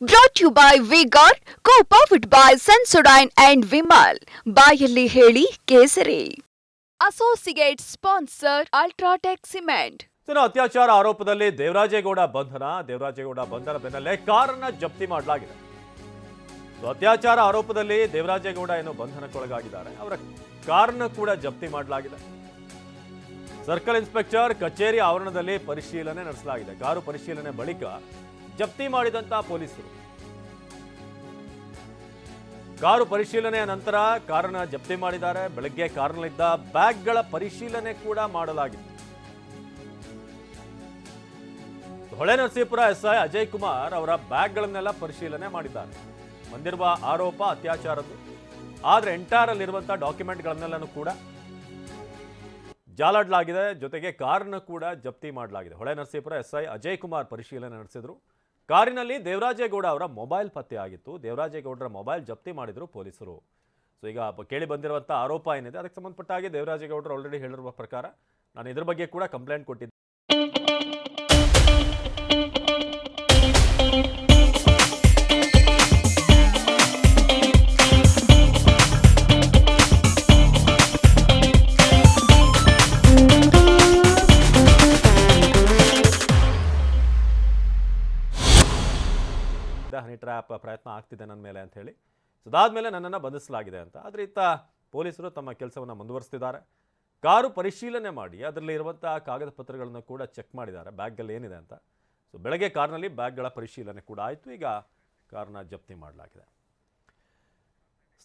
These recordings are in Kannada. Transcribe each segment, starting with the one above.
Brought to you by Vigor, co-powered by Sensodyne and Vimal. ಬಾಯಲ್ಲಿ ಹೇಳಿ ಕೇಸರಿ. Associate sponsor Ultratech Cement. ಅತ್ಯಾಚಾರ ಆರೋಪದಲ್ಲಿ ದೇವರಾಜೇಗೌಡ ಬಂಧನ ಬೆನ್ನಲ್ಲೇ ಕಾರನ್ನ ಜಪ್ತಿ ಮಾಡಲಾಗಿದೆ. ಅತ್ಯಾಚಾರ ಆರೋಪದಲ್ಲಿ ದೇವರಾಜೇಗೌಡ ಏನು ಬಂಧನಕ್ಕೊಳಗಾಗಿದ್ದಾರೆ, ಅವರ ಕಾರನ್ನ ಕೂಡ ಜಪ್ತಿ ಮಾಡಲಾಗಿದೆ. ಸರ್ಕಲ್ ಇನ್ಸ್ಪೆಕ್ಟರ್ ಕಚೇರಿ ಆವರಣದಲ್ಲಿ ಪರಿಶೀಲನೆ ನಡೆಸಲಾಗಿದೆ. ಕಾರು ಪರಿಶೀಲನೆ ಬಳಿಕ ಜಪ್ತಿ ಮಾಡಿದಂತ ಪೊಲೀಸರು ಕಾರು ಪರಿಶೀಲನೆಯ ನಂತರ ಕಾರನ್ನ ಜಪ್ತಿ ಮಾಡಿದ್ದಾರೆ. ಬೆಳಗ್ಗೆ ಕಾರಿನಲ್ಲಿದ್ದ ಬ್ಯಾಗ್ಗಳ ಪರಿಶೀಲನೆ ಕೂಡ ಮಾಡಲಾಗಿತ್ತು. ಹೊಳೆನರಸೀಪುರ ಎಸ್ಐ ಅಜಯ್ ಕುಮಾರ್ ಅವರ ಬ್ಯಾಗ್ಗಳನ್ನೆಲ್ಲ ಪರಿಶೀಲನೆ ಮಾಡಿದ್ದಾರೆ. ಬಂದಿರುವ ಆರೋಪ ಅತ್ಯಾಚಾರದ್ದು, ಆದ್ರೆ ಎಂಟೈರ್ ಅಲ್ಲಿರುವಂತಹ ಡಾಕ್ಯುಮೆಂಟ್ಗಳನ್ನೆಲ್ಲನೂ ಕೂಡ ಜಾಲಾಡಲಾಗಿದೆ. ಜೊತೆಗೆ ಕಾರನ್ನು ಕೂಡ ಜಪ್ತಿ ಮಾಡಲಾಗಿದೆ. ಹೊಳೆನರಸೀಪುರ ಎಸ್ಐ ಅಜಯ್ ಕುಮಾರ್ ಪರಿಶೀಲನೆ ನಡೆಸಿದ್ರು. ಕಾರಿನಲ್ಲಿ ದೇವರಾಜೇಗೌಡ ಅವರ ಮೊಬೈಲ್ ಪತ್ತೆ ಆಗಿತ್ತು. ದೇವರಾಜೇಗೌಡರ ಮೊಬೈಲ್ ಜಪ್ತಿ ಮಾಡಿದ್ರು ಪೊಲೀಸರು. ಸೊ ಈಗ ಕೇಳಿ ಬಂದಿರುವಂಥ ಆರೋಪ ಏನಿದೆ ಅದಕ್ಕೆ ಸಂಬಂಧಪಟ್ಟ ಹಾಗೆ ದೇವರಾಜೇಗೌಡರು ಆಲ್ರೆಡಿ ಹೇಳಿರುವ ಪ್ರಕಾರ ನಾನು ಇದ್ರ ಬಗ್ಗೆ ಕೂಡ ಕಂಪ್ಲೇಂಟ್ ಕೊಟ್ಟಿದ್ದೆ. ಹನಿ ಟ್ರ್ಯಾಪ್ ಪ್ರಯತ್ನ ಆಗ್ತಿದೆ ನನ್ನ ಮೇಲೆ ಅಂತ ಹೇಳಿ, ಅದಾದ್ಮೇಲೆ ನನ್ನನ್ನು ಬಂಧಿಸಲಾಗಿದೆ ಅಂತ. ಆದರೆ ಇತ್ತ ಪೊಲೀಸರು ತಮ್ಮ ಕೆಲಸವನ್ನು ಮುಂದುವರಿಸ್ತಿದ್ದಾರೆ. ಕಾರು ಪರಿಶೀಲನೆ ಮಾಡಿ ಅದರಲ್ಲಿ ಇರುವಂತಹ ಕಾಗದ ಪತ್ರಗಳನ್ನು ಕೂಡ ಚೆಕ್ ಮಾಡಿದ್ದಾರೆ, ಬ್ಯಾಗ್ಗಳಲ್ಲಿ ಏನಿದೆ ಅಂತ. ಸೊ ಬೆಳಗ್ಗೆ ಕಾರ್ನಲ್ಲಿ ಬ್ಯಾಗ್ಗಳ ಪರಿಶೀಲನೆ ಕೂಡ ಆಯಿತು. ಈಗ ಕಾರನ್ನ ಜಪ್ತಿ ಮಾಡಲಾಗಿದೆ.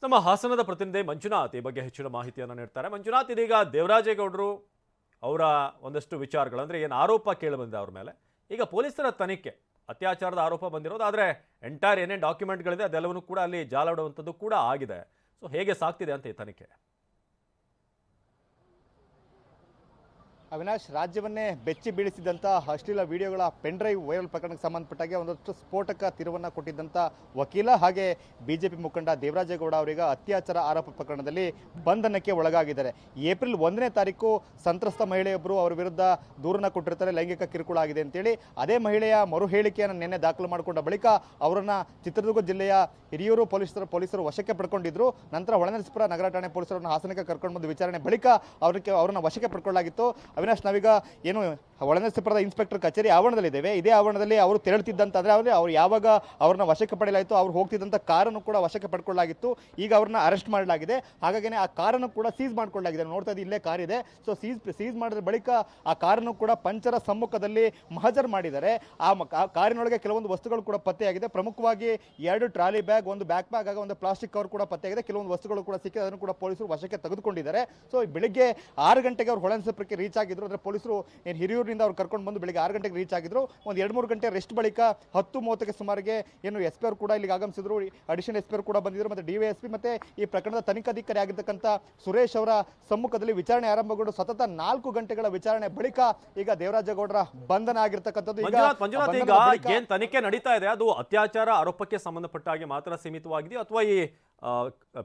ನಮ್ಮ ಹಾಸನದ ಪ್ರತಿನಿಧಿ ಮಂಜುನಾಥ್ ಈ ಬಗ್ಗೆ ಹೆಚ್ಚಿನ ಮಾಹಿತಿಯನ್ನು ನೀಡ್ತಾರೆ. ಮಂಜುನಾಥ್, ಇದೀಗ ದೇವರಾಜೇಗೌಡರು ಅವರ ಒಂದಷ್ಟು ವಿಚಾರಗಳು, ಅಂದರೆ ಏನು ಆರೋಪ ಕೇಳಿಬಂದಿದೆ ಅವ್ರ ಮೇಲೆ, ಈಗ ಪೊಲೀಸರ ತನಿಖೆ ಅತ್ಯಾಚಾರದ ಆರೋಪ ಬಂದಿರೋದು, ಆದರೆ ಎಂಟೈರ್ ಏನೇನು ಡಾಕ್ಯುಮೆಂಟ್ಗಳಿದೆ ಅದೆಲ್ಲವನ್ನೂ ಕೂಡ ಅಲ್ಲಿ ಜಾಲಾಡುವಂಥದ್ದು ಕೂಡ ಆಗಿದೆ. ಸೊ ಹೇಗೆ ಸಾಗ್ತಿದೆ ಅಂತ ಈ ತನಿಖೆ? ಅವಿನಾಶ್, ರಾಜ್ಯವನ್ನೇ ಬೆಚ್ಚಿ ಬೀಳಿಸಿದಂಥ ಅಶ್ಲೀಲ ವಿಡಿಯೋಗಳ ಪೆನ್ ಡ್ರೈವ್ ವೈರಲ್ ಪ್ರಕರಣಕ್ಕೆ ಸಂಬಂಧಪಟ್ಟಾಗೆ ಒಂದಷ್ಟು ಸ್ಫೋಟಕ ತಿರುವನ್ನು ಕೊಟ್ಟಿದ್ದಂಥ ವಕೀಲ ಹಾಗೆ ಬಿಜೆಪಿ ಮುಖಂಡ ದೇವರಾಜೇಗೌಡ ಅವರಿಗೆ ಅತ್ಯಾಚಾರ ಆರೋಪ ಪ್ರಕರಣದಲ್ಲಿ ಬಂಧನಕ್ಕೆ ಒಳಗಾಗಿದ್ದಾರೆ. ಏಪ್ರಿಲ್ 1ನೇ ತಾರೀಕು ಸಂತ್ರಸ್ತ ಮಹಿಳೆಯೊಬ್ಬರು ಅವರ ವಿರುದ್ಧ ದೂರನ್ನು ಕೊಟ್ಟಿರ್ತಾರೆ, ಲೈಂಗಿಕ ಕಿರುಕುಳ ಆಗಿದೆ ಅಂತೇಳಿ. ಅದೇ ಮಹಿಳೆಯ ಮರು ಹೇಳಿಕೆಯನ್ನು ನಿನ್ನೆ ದಾಖಲು ಮಾಡಿಕೊಂಡ ಬಳಿಕ ಅವರನ್ನು ಚಿತ್ರದುರ್ಗ ಜಿಲ್ಲೆಯ ಹಿರಿಯೂರು ಪೊಲೀಸರು ವಶಕ್ಕೆ ಪಡ್ಕೊಂಡಿದ್ರು. ನಂತರ ಹೊಳೆನರಸೀಪುರ ನಗರ ಠಾಣೆ ಪೊಲೀಸರನ್ನು ಹಾಸನಕ್ಕೆ ಕರ್ಕೊಂಡು ಬಂದು ವಿಚಾರಣೆ ಬಳಿಕ ಅವರನ್ನು ವಶಕ್ಕೆ ಪಡ್ಕೊಳ್ಳಲಾಗಿತ್ತು. ಅವಿನಾಶ್, ನಾವೀಗ ಏನು ಹೊಳೆನರಸೀಪುರದ ಇನ್ಸ್ಪೆಕ್ಟರ್ ಕಚೇರಿ ಆವರಣದಲ್ಲಿದ್ದೇವೆ. ಇದೇ ಆವರಣದಲ್ಲಿ ಅವರು ತೆರಳುತ್ತಿದ್ದಂತಾದ್ರೆ ಅವ್ರು ಯಾವಾಗ ಅವ್ರನ್ನ ವಶಕ್ಕೆ ಪಡೆಯಲಾಯಿತು, ಅವ್ರು ಹೋಗ್ತಿದ್ದಂಥ ಕಾರನ್ನು ಕೂಡ ವಶಕ್ಕೆ ಪಡ್ಕೊಳ್ಳಲಾಗಿತ್ತು. ಈಗ ಅವ್ರನ್ನ ಅರೆಸ್ಟ್ ಮಾಡಲಾಗಿದೆ. ಹಾಗಾಗಿ ಆ ಕಾರನ್ನು ಕೂಡ ಸೀಸ್ ಮಾಡ್ಕೊಳ್ಳಲಾಗಿದೆ. ನೋಡ್ತಾ ಇದ್ದು ಇಲ್ಲೇ ಕಾರ್ ಇದೆ. ಸೊ ಸೀಸ್ ಮಾಡಿದ ಬಳಿಕ ಆ ಕಾರನ್ನು ಕೂಡ ಪಂಚರ ಸಮ್ಮುಖದಲ್ಲಿ ಮಹಜರ್ ಮಾಡಿದ್ದಾರೆ. ಆ ಕಾರಿನೊಳಗೆ ಕೆಲವೊಂದು ವಸ್ತುಗಳು ಕೂಡ ಪತ್ತೆಯಾಗಿದೆ. ಪ್ರಮುಖವಾಗಿ 2 ಟ್ರಾಲಿ ಬ್ಯಾಗ್, ಒಂದು ಬ್ಯಾಕ್ ಬ್ಯಾಗ್ ಆಗ ಒಂದು ಪ್ಲಾಸ್ಟಿಕ್ ಕವರ್ ಕೂಡ ಪತ್ತೆಯಾಗಿದೆ. ಕೆಲವೊಂದು ವಸ್ತುಗಳು ಕೂಡ ಸಿಕ್ಕಿದೆ, ಅದನ್ನು ಕೂಡ ಪೊಲೀಸರು ವಶಕ್ಕೆ ತೆಗೆದುಕೊಂಡಿದ್ದಾರೆ. ಸೊ ಬೆಳಿಗ್ಗೆ 6 ಗಂಟೆಗೆ ಅವರು ಹೊಳೆನರಸೀಪುರಕ್ಕೆ ರೀಚ್ ಆಗಿದ್ರು. ಅಂದರೆ ಪೊಲೀಸರು ಹಿರಿಯೂರಿನಿಂದ ಅವ್ರು ಕರ್ಕೊಂಡು ಬಂದು ಬೆಳಿಗ್ಗೆ 6 ಗಂಟೆಗೆ ರೀಚ್ ಆಗಿದ್ರು. ಒಂದು 2-3 ಗಂಟೆ ರೆಸ್ಟ್ ಬಳಿಕ 10:30ಕ್ಕೆ ಸುಮಾರಿಗೆ ಏನು ಎಸ್ ಪಿ ಅವರು ಕೂಡ ಇಲ್ಲಿಗೆ ಆಗಮಿಸಿದ್ರು. ಅಡಿಷನಲ್ ಎಸ್ ಪಿ ಅವರು ಕೂಡ ಬಂದಿದ್ರು. ಮತ್ತು ಡಿವೈಎಸ್ಪಿ ಮತ್ತು ಈ ಪ್ರಕರಣದ ತನಿಖಾಧಿಕಾರಿ ಆಗಿರ್ತಕ್ಕಂಥ ಸುರೇಶ್ ಅವರ ಸಮ್ಮುಖದಲ್ಲಿ ವಿಚಾರಣೆ ಆರಂಭಗೊಂಡು ಸತತ 4 ಗಂಟೆಗಳ ವಿಚಾರಣೆ ಬಳಿಕ ಈಗ ದೇವರಾಜೇಗೌಡರ ಬಂಧನ ಆಗಿರ್ತಕ್ಕಂಥದ್ದು. ಈಗ ಏನ್ ತನಿಖೆ ನಡೀತಾ ಇದೆ ಅದು ಅತ್ಯಾಚಾರ ಆರೋಪಕ್ಕೆ ಸಂಬಂಧಪಟ್ಟ ಹಾಗೆ ಮಾತ್ರ ಸೀಮಿತವಾಗಿದೆಯೋ ಅಥವಾ ಈ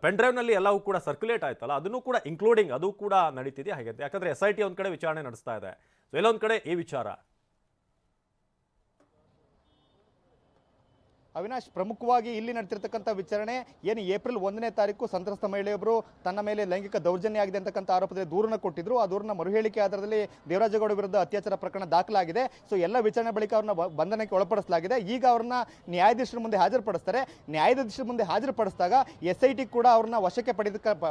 ಪೆನ್ ಡ್ರೈವ್ ನಲ್ಲಿ ಎಲ್ಲವೂ ಕೂಡ ಸರ್ಕ್ಯುಲೇಟ್ ಆಯ್ತಲ್ಲ ಅದನ್ನು ಕೂಡ ಇನ್ಕ್ಲೂಡಿಂಗ್ ಅದು ಕೂಡ ನಡೀತಿದೆ ಹಾಗೆ? ಯಾಕಂದ್ರೆ SIT ಒಂದ್ ಕಡೆ ವಿಚಾರಣೆ ನಡೆಸ್ತಾ ಇದೆ, ಎಲ್ಲೊಂದ್ ಕಡೆ ಈ ವಿಚಾರ. ಅವಿನಾಶ್, ಪ್ರಮುಖವಾಗಿ ಇಲ್ಲಿ ನಡೆತಿರ್ತಕ್ಕಂಥ ವಿಚಾರಣೆ ಏನು ಏಪ್ರಿಲ್ 1ನೇ ತಾರೀಕು ಸಂತ್ರಸ್ತ ಮಹಿಳೆಯೊಬ್ಬರು ತನ್ನ ಮೇಲೆ ಲೈಂಗಿಕ ದೌರ್ಜನ್ಯ ಆಗಿದೆ ಅಂತಕ್ಕಂಥ ಆರೋಪದಲ್ಲಿ ದೂರನ್ನು ಕೊಟ್ಟಿದ್ರು. ಆ ದೂರನ ಮರುಹೇಳಿಕೆ ಆಧಾರದಲ್ಲಿ ದೇವರಾಜೇಗೌಡ ವಿರುದ್ಧ ಅತ್ಯಾಚಾರ ಪ್ರಕರಣ ದಾಖಲಾಗಿದೆ. ಸೊ ಎಲ್ಲ ವಿಚಾರಣೆ ಬಳಿಕ ಅವ್ರನ್ನ ಬಂಧನಕ್ಕೆ ಒಳಪಡಿಸಲಾಗಿದೆ. ಈಗ ಅವ್ರನ್ನ ನ್ಯಾಯಾಧೀಶರ ಮುಂದೆ ಹಾಜರುಪಡಿಸ್ತಾರೆ. ನ್ಯಾಯಾಧೀಶರ ಮುಂದೆ ಹಾಜರುಪಡಿಸಿದಾಗ SIT ಕೂಡ ಅವ್ರನ್ನ ವಶಕ್ಕೆ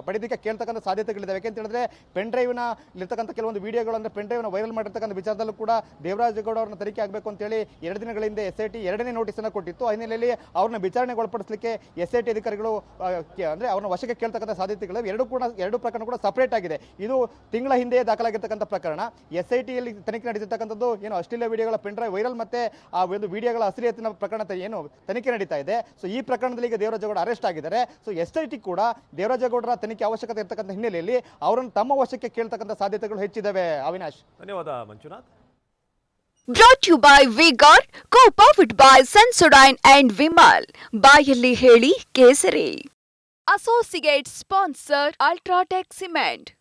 ಪಡೆದಕ್ಕೆ ಕೇಳ್ತಕ್ಕಂಥ ಸಾಧ್ಯತೆಗಳಿದ್ದಾವೆ. ಯಾಕೆಂತ ಹೇಳಿದ್ರೆ ಪೆನ್ ಡ್ರೈವ್ನ ಇರ್ತಕ್ಕಂಥ ಕೆಲವೊಂದು ವಿಡಿಯೋಗಳು, ಅಂದರೆ ಪೆನ್ ಡ್ರೈವ್ನ ವೈರಲ್ ಮಾಡಿರ್ತಕ್ಕಂಥ ವಿಚಾರದಲ್ಲೂ ಕೂಡ ದೇವರಾಜೇಗೌಡ ಅವ್ರನ್ನ ತನಿಖೆ ಆಗಬೇಕು ಅಂತೇಳಿ 2 ದಿನಗಳ ಹಿಂದೆ SIT 2ನೇ ನೋಟಿಸನ್ನು ಕೊಟ್ಟಿತ್ತು. ಅವ್ರನ್ನ ವಿಚಾರಣೆಗೆ ಒಳಪಡಿಸಲಿಕ್ಕೆ SIT ಅಧಿಕಾರಿಗಳು ಅಂದ್ರೆ ಅವ್ರನ್ನ ವಶಕ್ಕೆ ಕೇಳ್ತಕ್ಕಂಥ ಸಾಧ್ಯತೆಗಳು ಎರಡು ಪ್ರಕರಣ ಕೂಡ ಸಪರೇಟ್ ಆಗಿದೆ. ಇದು ತಿಂಗಳ ಹಿಂದೆ ದಾಖಲಾಗಿರ್ತಕ್ಕಂಥ ಪ್ರಕರಣ. SIT ಯಲ್ಲಿ ತನಿಖೆ ನಡೆದಿರ್ತಕ್ಕಂಥದ್ದು ಏನು ಅಶ್ಲೀಲ ವಿಡಿಯೋಗಳ ಪೆನ್ ಡ್ರೈವ್ ವೈರಲ್ ಮತ್ತೆ ಆ ಒಂದು ವಿಡಿಯೋಗಳ ಅಸಲಿಯತ್ತಿನ ಪ್ರಕರಣ ಏನು ತನಿಖೆ ನಡೀತಾ ಇದೆ. ಸೊ ಈ ಪ್ರಕರಣದಲ್ಲಿ ಈಗ ದೇವರಾಜೇಗೌಡ ಅರೆಸ್ಟ್ ಆಗಿದ್ದಾರೆ. ಸೊ SIT ಕೂಡ ದೇವರಾಜೇಗೌಡರ ತನಿಖೆ ಅವಶ್ಯಕತೆ ಇರತಕ್ಕಂಥ ಹಿನ್ನೆಲೆಯಲ್ಲಿ ಅವರನ್ನು ತಮ್ಮ ವಶಕ್ಕೆ ಕೇಳ್ತಕ್ಕಂಥ ಸಾಧ್ಯತೆಗಳು ಹೆಚ್ಚಿದ್ದಾವೆ. ಅವಿನಾಶ್, ಧನ್ಯವಾದ Manjunath. Brought to you by Vigor, co-powered by Sensodyne and Vimal. ಬಾಯಲ್ಲಿ ಹೇಳಿ ಕೇಸರಿ. Associate sponsor Ultratech Cement.